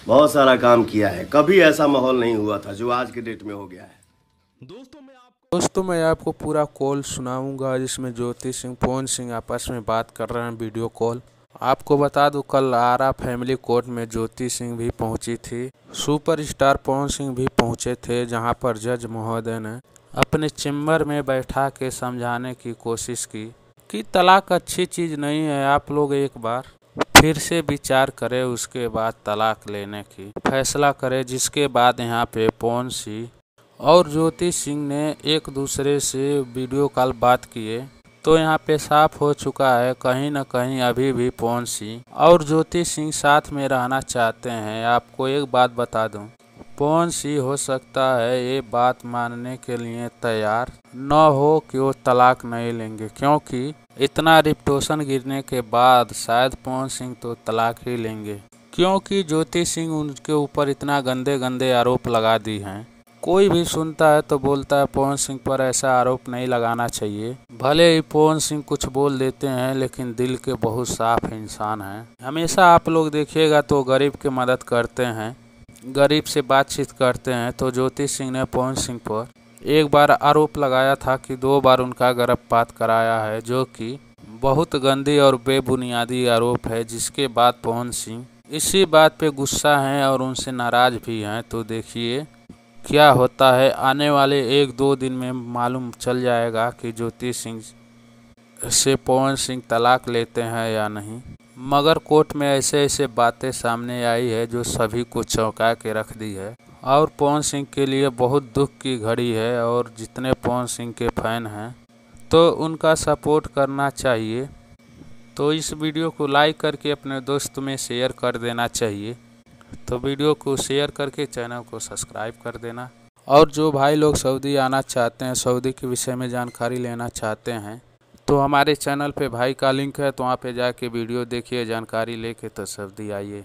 बहुत सारा काम किया है। कभी ऐसा माहौल नहीं हुआ था जो आज के डेट में हो गया है। दोस्तों मैं आपको पूरा कॉल सुनाऊंगा जिसमें ज्योति सिंह पवन सिंह आपस में बात कर रहे हैं वीडियो कॉल। आपको बता दूं कल आरा फैमिली कोर्ट में ज्योति सिंह भी पहुंची थी, सुपरस्टार पवन सिंह भी पहुंचे थे, जहां पर जज महोदय ने अपने चैम्बर में बैठा के समझाने की कोशिश की कि तलाक अच्छी चीज़ नहीं है, आप लोग एक बार फिर से विचार करें, उसके बाद तलाक लेने की फैसला करें। जिसके बाद यहाँ पे पवन सिंह और ज्योति सिंह ने एक दूसरे से वीडियो कॉल बात किए, तो यहाँ पे साफ हो चुका है कहीं ना कहीं अभी भी पवन सिंह और ज्योति सिंह साथ में रहना चाहते हैं। आपको एक बात बता दूं, पवन सिंह हो सकता है ये बात मानने के लिए तैयार न हो कि वो तलाक नहीं लेंगे, क्योंकि इतना रिपुटेशन गिरने के बाद शायद पवन सिंह तो तलाक ही लेंगे, क्योंकि ज्योति सिंह उनके ऊपर इतना गंदे गंदे आरोप लगा दी हैं। कोई भी सुनता है तो बोलता है पवन सिंह पर ऐसा आरोप नहीं लगाना चाहिए। भले ही पवन सिंह कुछ बोल देते हैं लेकिन दिल के बहुत साफ इंसान हैं। हमेशा आप लोग देखिएगा तो गरीब की मदद करते हैं, गरीब से बातचीत करते हैं। तो ज्योति सिंह ने पवन सिंह पर एक बार आरोप लगाया था कि 2 बार उनका गर्भपात कराया है, जो कि बहुत गंदी और बेबुनियादी आरोप है। जिसके बाद पवन सिंह इसी बात पे गुस्सा हैं और उनसे नाराज भी हैं। तो देखिए क्या होता है, आने वाले 1-2 दिन में मालूम चल जाएगा कि ज्योति सिंह से पवन सिंह तलाक लेते हैं या नहीं। मगर कोर्ट में ऐसे ऐसे बातें सामने आई है जो सभी को चौंका के रख दी है और पवन सिंह के लिए बहुत दुख की घड़ी है। और जितने पवन सिंह के फैन हैं तो उनका सपोर्ट करना चाहिए। तो इस वीडियो को लाइक करके अपने दोस्त में शेयर कर देना चाहिए। तो वीडियो को शेयर करके चैनल को सब्सक्राइब कर देना। और जो भाई लोग सऊदी आना चाहते हैं, सऊदी के विषय में जानकारी लेना चाहते हैं, तो हमारे चैनल पे भाई का लिंक है, तो वहाँ पे जाके वीडियो देखिए, जानकारी लेके तो सऊदी आइए।